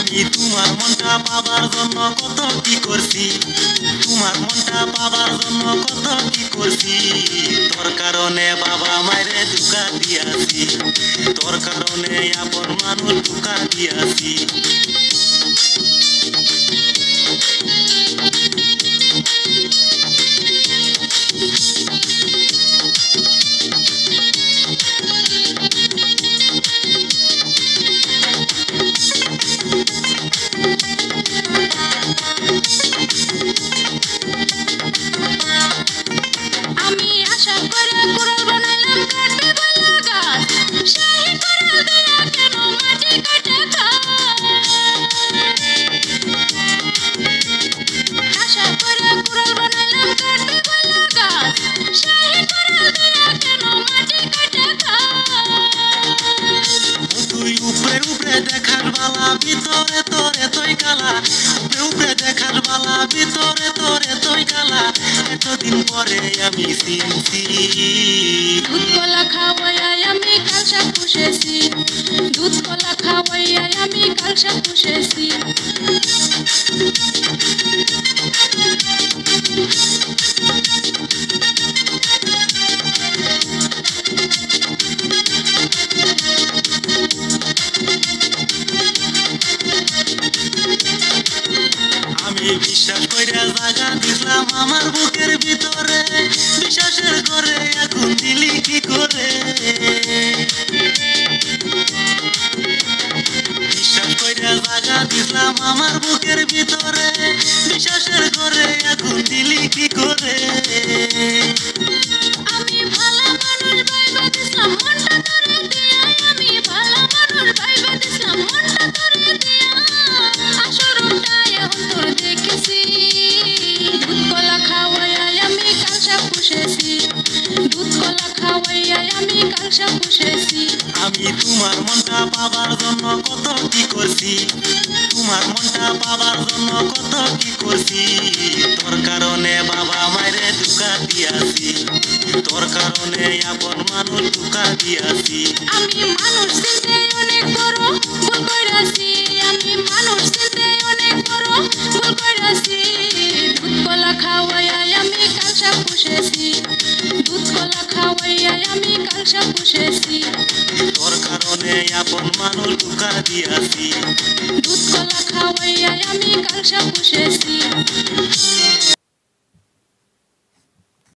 আমি তোমার মনটা পাবার জন্য কত কি করছি, তোমার মনটা পাবার জন্য কত কি করছি। তোর কারণে বাবা মায়েরে ধোঁকা দিয়াছি, তোর কারণে আপন মানুষ ধোঁকা দিয়াছি। আমি আশা করে কুড়াল বানাইলাম কাটবে বলা গাছ, সেই কুড়াল দিয়া কেন মাটি কাটে আশা করে কুড়াল বানাইলাম কাটবে বলা গাছ, সেই কুড়াল দিয়া কেন মাটি কাটে তুই উপরে উপরে দেখার বালা ভিতরে তোর এতই কালা, উপরে উপরে দেখার বালা ভিতরে তোর এতই কালা। এতদিন পরে আমি চিনছি দুধ কলা খাওয়াইয়া আমি কালসা পুষেছি, দুধ কলা খাওয়াইয়া আমি কালসা পুষেছি। আমি বিশ্বাস কইরা জায়গা দিলাম আমার বুকের ভিতরে, বিশ্বাসের করে এখন দিলি কি করে। বিশ্বাস কইরা জায়গা দিলাম আমার বুকের ভিতরে, বিশ্বাসের করে এখন দিলি কি করে। আমি ভালো মানুষ ভাইবা দিলাম মনটা তোরে দিয়া, আমি ভালো মানুষ ভাইবা দিলাম মনটা তোরে দিয়া। আসরটা এখন তোর দেখেছি, দুধ কলা খাওয়াইয়া আমি কালসা পুষেছি, দুধ কলা খাওয়াইয়া আমি কালসা পুষেছি। আমি তোমার মনটা পাবার জন্য কত কি করছি, তোমার মনটা পাবার জন্য কত কি করছি। তোর কারণে বাবা মায়েরে ধোঁকা দিয়াছি, তোর কারণে আপন মানুষ ধোঁকা দিয়াছি। আমি মানুষ চিনতে অনেক বড় ভুল কইরাছি, আমি মানুষ চিনতে অনেক বড় ভুল কইরাছি। দুধ কলা খাওয়াইয়া আমি কালসা পুষেছি, দুধ কলা খাওয়াইয়া আমি কালসা পুষেছি। তোর কারণে আপন মানুষ ধোঁকা দিয়াছি, দুধ কলা খাওয়াইয়া আমি কালসা পুষেছি।